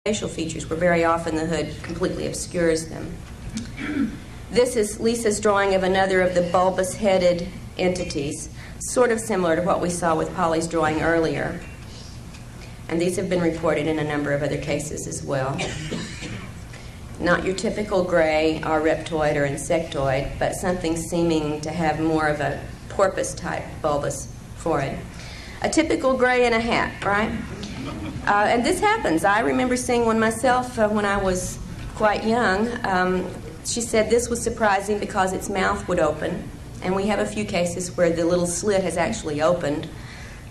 facial features, where very often the hood completely obscures them. This is Lisa's drawing of another of the bulbous-headed entities, sort of similar to what we saw with Polly's drawing earlier. And these have been reported in a number of other cases as well. Not your typical gray or reptoid or insectoid, but something seeming to have more of a porpoise-type bulbous forehead. A typical gray in a hat, right? And this happens. I remember seeing one myself when I was quite young. She said this was surprising because its mouth would open, and we have a few cases where the little slit has actually opened.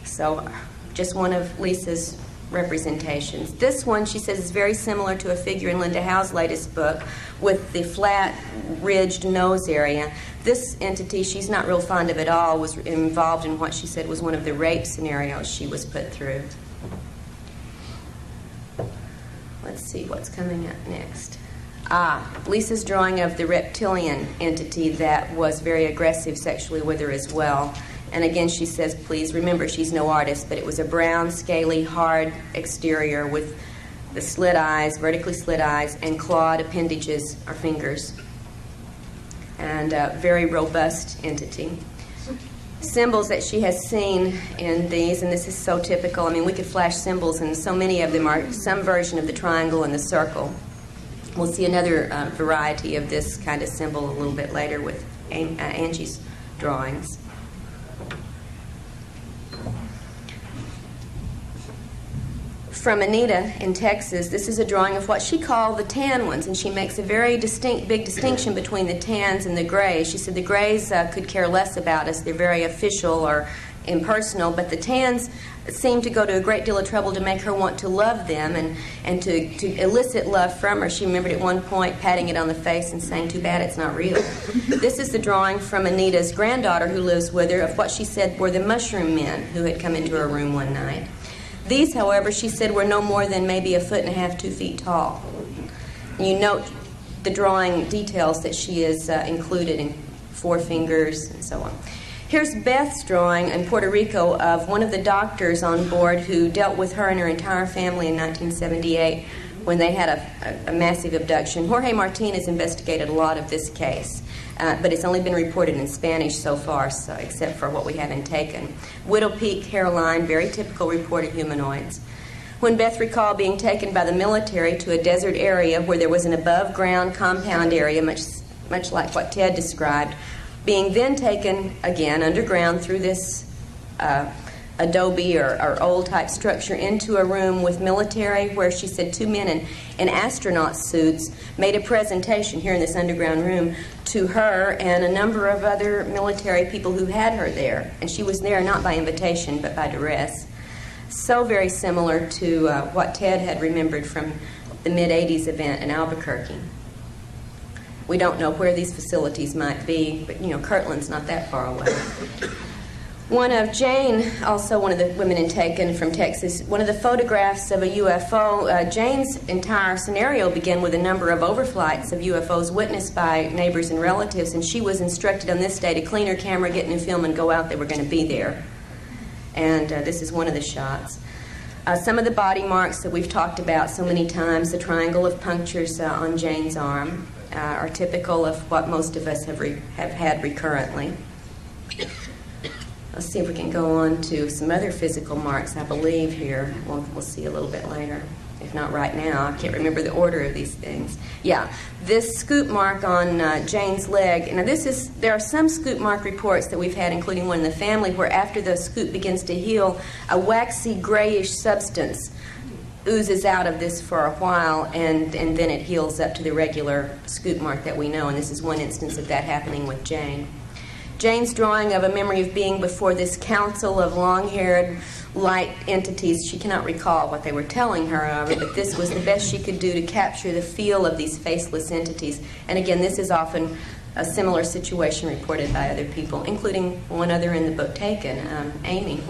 So just one of Lisa's representations. This one, she says, is very similar to a figure in Linda Howe's latest book with the flat, ridged nose area. This entity, she's not real fond of at all, was involved in what she said was one of the rape scenarios she was put through. Let's see what's coming up next. Lisa's drawing of the reptilian entity that was very aggressive sexually with her as well. And again, she says, please remember, she's no artist, but it was a brown, scaly, hard exterior with the slit eyes, vertically slit eyes, and clawed appendages or fingers. And a very robust entity. Symbols that she has seen in these, and this is so typical. I mean, we could flash symbols, and so many of them are some version of the triangle and the circle. We'll see another variety of this kind of symbol a little bit later with Angie's drawings. From Anita in Texas, this is a drawing of what she called the tan ones, and she makes a very big distinction between the tans and the grays. She said the grays could care less about us. They're very official or impersonal, but the tans seemed to go to a great deal of trouble to make her want to love them and to elicit love from her. She remembered at one point patting it on the face and saying, too bad it's not real. This is the drawing from Anita's granddaughter who lives with her of what she said were the mushroom men who had come into her room one night. These, however, she said were no more than maybe 1.5 feet, 2 feet tall. You note the drawing details that she has included in 4 fingers and so on. Here's Beth's drawing in Puerto Rico of one of the doctors on board who dealt with her and her entire family in 1978 when they had a massive abduction. Jorge Martinez investigated a lot of this case. But it's only been reported in Spanish so far, so, except for what we haven't taken. Widow peak hairline, very typical reported humanoids. When Beth recalled being taken by the military to a desert area where there was an above-ground compound area, much like what Ted described, being then taken again underground through this adobe or old-type structure into a room with military where she said 2 men in astronaut suits made a presentation here in this underground room to her and a number of other military people who had her there. And she was there not by invitation but by duress. So very similar to what Ted had remembered from the mid-'80s event in Albuquerque. We don't know where these facilities might be, but, you know, Kirtland's not that far away. One of Jane, also one of the women taken from Texas, one of the photographs of a UFO, Jane's entire scenario began with a number of overflights of UFOs witnessed by neighbors and relatives, and she was instructed on this day to clean her camera, get new film, and go out. They were going to be there. And this is one of the shots. Some of the body marks that we've talked about so many times, the triangle of punctures on Jane's arm, are typical of what most of us have had recurrently. Let's see if we can go on to some other physical marks, I believe, here. We'll see a little bit later. If not right now. I can't remember the order of these things. Yeah, this scoop mark on Jane's leg. Now, there are some scoop mark reports that we've had, including one in the family, where after the scoop begins to heal, a waxy grayish substance oozes out of this for a while, and then it heals up to the regular scoop mark that we know. And this is one instance of that happening with Jane. Jane's drawing of a memory of being before this council of long-haired, light entities. She cannot recall what they were telling her, however, but this was the best she could do to capture the feel of these faceless entities. And again, this is often a similar situation reported by other people, including one other in the book taken, Amy.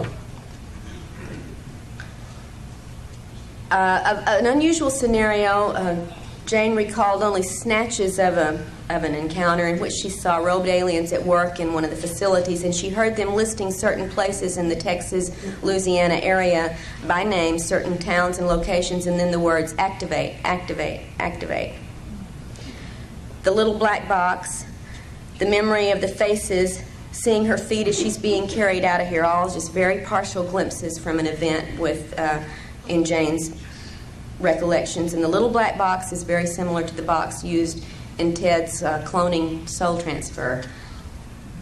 An unusual scenario, Jane recalled only snatches of an encounter in which she saw robed aliens at work in one of the facilities, and she heard them listing certain places in the Texas, Louisiana area by name, certain towns and locations, and then the words activate, activate, activate. The little black box, the memory of the faces, seeing her feet as she's being carried out of here, all just very partial glimpses from an event in Jane's recollections. And the little black box is very similar to the box used in Ted's cloning soul transfer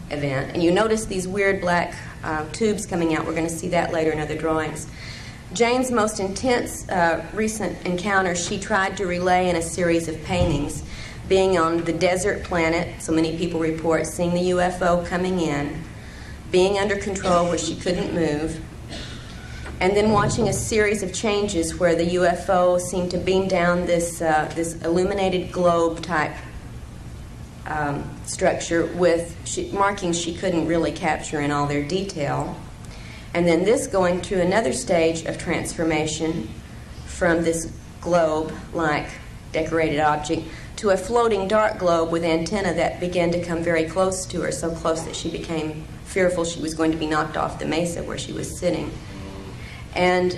event. And you notice these weird black tubes coming out. We're going to see that later in other drawings. Jane's most intense recent encounter she tried to relay in a series of paintings, being on the desert planet, so many people report, seeing the UFO coming in, being under control where she couldn't move, and then watching a series of changes where the UFO seemed to beam down this illuminated globe-type structure with markings she couldn't really capture in all their detail. And then this going through another stage of transformation from this globe-like decorated object to a floating dark globe with antenna that began to come very close to her, so close that she became fearful she was going to be knocked off the mesa where she was sitting. And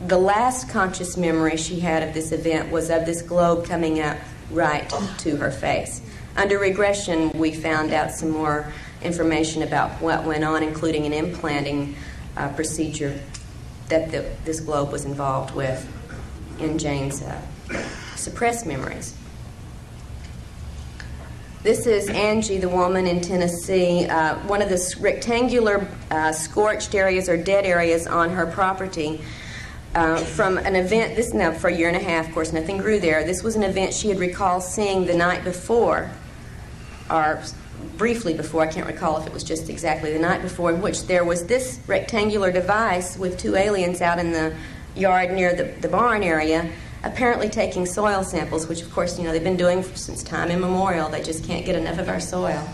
the last conscious memory she had of this event was of this globe coming up right to her face. Under regression, we found out some more information about what went on, including an implanting procedure that this globe was involved with in Jane's suppressed memories. This is Angie, the woman in Tennessee, one of the rectangular scorched areas or dead areas on her property from an event, this now for a year and a half, of course, nothing grew there. This was an event she had recalled seeing the night before, or briefly before, I can't recall if it was just exactly the night before, in which there was this rectangular device with two aliens out in the yard near the barn area, apparently taking soil samples, which of course, you know, they've been doing since time immemorial. They just can't get enough of our soil.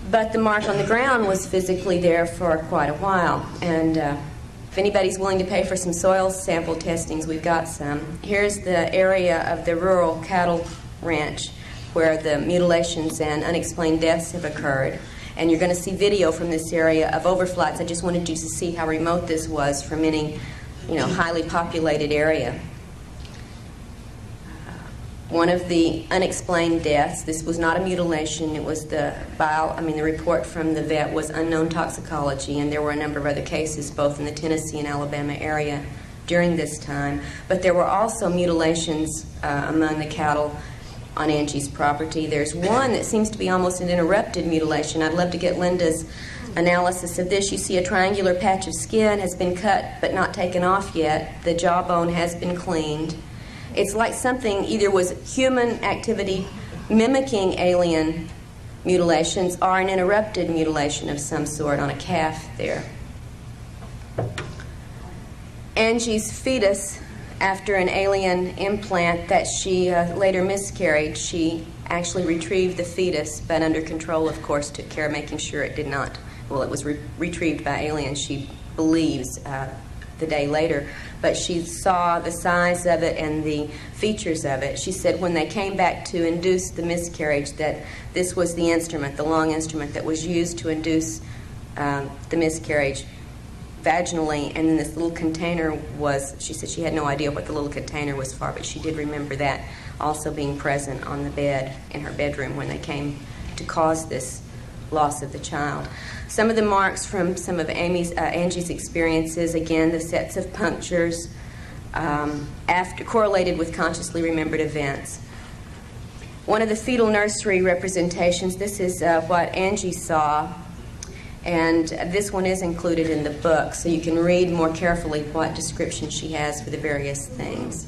But the mark on the ground was physically there for quite a while. And if anybody's willing to pay for some soil sample testings, we've got some. Here's the area of the rural cattle ranch where the mutilations and unexplained deaths have occurred. And you're going to see video from this area of overflights. I just wanted you to see how remote this was from any, you know, highly populated area. One of the unexplained deaths, this was not a mutilation, it was the report from the vet was unknown toxicology, and there were a number of other cases both in the Tennessee and Alabama area during this time. But there were also mutilations among the cattle on Angie's property. There's one that seems to be almost an interrupted mutilation. I'd love to get Linda's analysis of this. You see a triangular patch of skin has been cut but not taken off yet. The jawbone has been cleaned. It's like something either was human activity mimicking alien mutilations or an interrupted mutilation of some sort on a calf there. Angie's fetus, after an alien implant that she later miscarried, she actually retrieved the fetus, but under control, of course, took care of making sure it did not, well, it was retrieved by aliens, she believes, the day later. But she saw the size of it and the features of it. She said when they came back to induce the miscarriage that this was the instrument, the long instrument that was used to induce the miscarriage vaginally, and then this little container was, she said she had no idea what the little container was for, but she did remember that also being present on the bed in her bedroom when they came to cause this loss of the child. Some of the marks from some of Angie's experiences, again, the sets of punctures correlated with consciously remembered events. One of the fetal nursery representations, this is what Angie saw, and this one is included in the book, so you can read more carefully what description she has for the various things.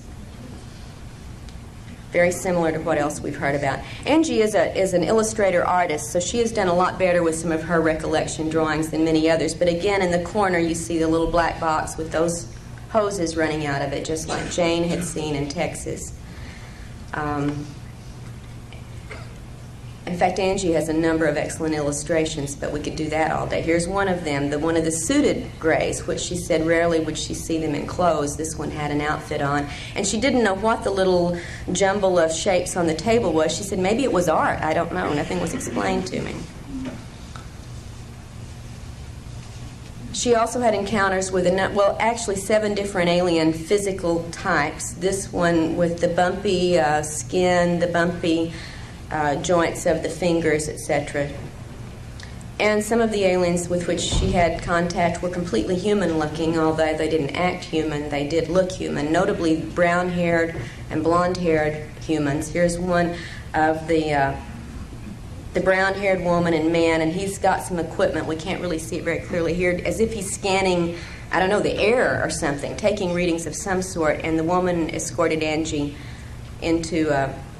Very similar to what else we've heard about. Angie is an illustrator artist, so she has done a lot better with some of her recollection drawings than many others. But again, in the corner, you see the little black box with those hoses running out of it, just like Jane had seen in Texas. In fact, Angie has a number of excellent illustrations, but we could do that all day. Here's one of them, one of the suited grays, which she said rarely would she see them in clothes. This one had an outfit on. And she didn't know what the little jumble of shapes on the table was. She said maybe it was art. I don't know. Nothing was explained to me. She also had encounters with, actually 7 different alien physical types. This one with the bumpy skin, the bumpy joints of the fingers, etc. And some of the aliens with which she had contact were completely human-looking, although they didn't act human, they did look human, notably brown-haired and blonde-haired humans. Here's one of the brown-haired woman and man, and he's got some equipment. We can't really see it very clearly here, as if he's scanning, I don't know, the air or something, taking readings of some sort, and the woman escorted Angie into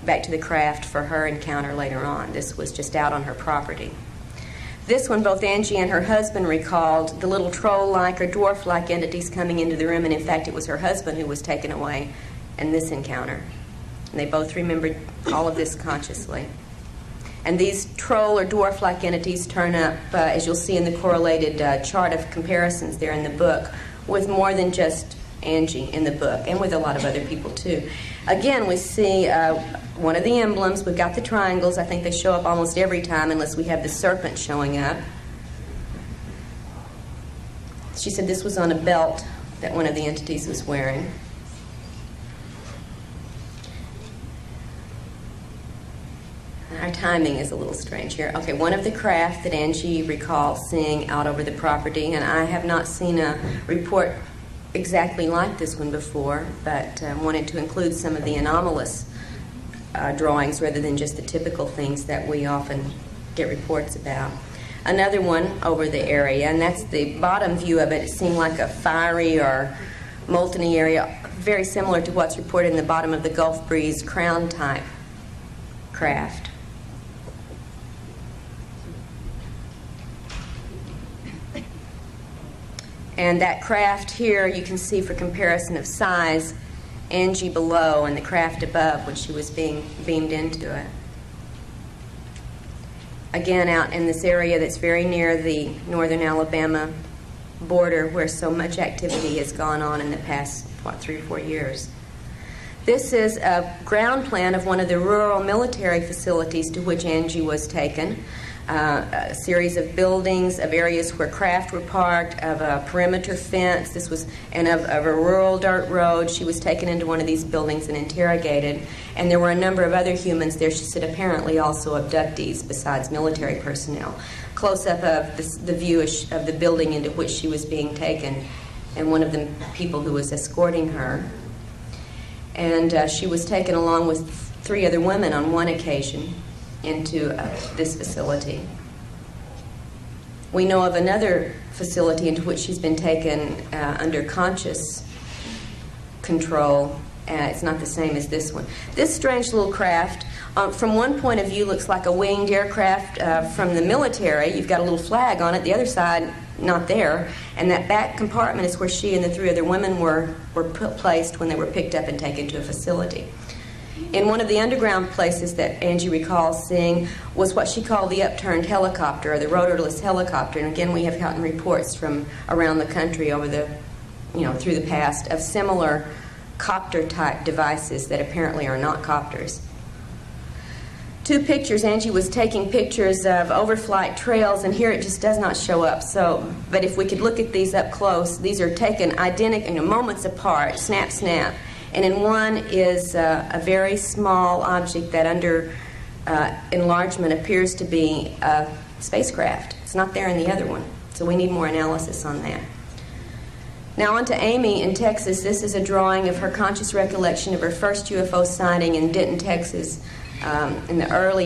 back to the craft for her encounter later on. This was just out on her property. This one, both Angie and her husband recalled the little troll-like or dwarf-like entities coming into the room, and in fact it was her husband who was taken away in this encounter. And they both remembered all of this consciously. And these troll or dwarf-like entities turn up, as you'll see in the correlated chart of comparisons there in the book, with more than just Angie in the book, and with a lot of other people too. Again, we see one of the emblems. We've got the triangles. I think they show up almost every time unless we have the serpent showing up. She said this was on a belt that one of the entities was wearing. Our timing is a little strange here. Okay, one of the craft that Angie recalls seeing out over the property, and I have not seen a report exactly like this one before, but wanted to include some of the anomalous drawings rather than just the typical things that we often get reports about. Another one over the area, and that's the bottom view of it. It seemed like a fiery or molten-y area, very similar to what's reported in the bottom of the Gulf Breeze crown-type craft. And that craft here, you can see for comparison of size, Angie below and the craft above when she was being beamed into it. Again, out in this area that's very near the northern Alabama border where so much activity has gone on in the past, 3 or 4 years. This is a ground plan of one of the rural military facilities to which Angie was taken. A series of buildings, of areas where craft were parked, of a perimeter fence. This was, and of a rural dirt road. She was taken into one of these buildings and interrogated. And there were a number of other humans there. She said apparently also abductees besides military personnel. Close up of the view of the building into which she was being taken, and one of the people who was escorting her. And she was taken along with 3 other women on one occasion into this facility. We know of another facility into which she's been taken under conscious control. It's not the same as this one. This strange little craft, from one point of view, looks like a winged aircraft from the military. You've got a little flag on it. The other side, not there. And that back compartment is where she and the 3 other women were placed when they were picked up and taken to a facility. In one of the underground places that Angie recalls seeing was what she called the upturned helicopter, or the rotorless helicopter. And again, we have gotten reports from around the country over the, through the past of similar copter-type devices that apparently are not copters. 2 pictures. Angie was taking pictures of overflight trails, and here it just does not show up. But if we could look at these up close, these are taken identical, moments apart, snap, snap. And in one is a very small object that under enlargement appears to be a spacecraft. It's not there in the other one, so we need more analysis on that. Now on to Amy in Texas. This is a drawing of her conscious recollection of her first UFO sighting in Denton, Texas in the early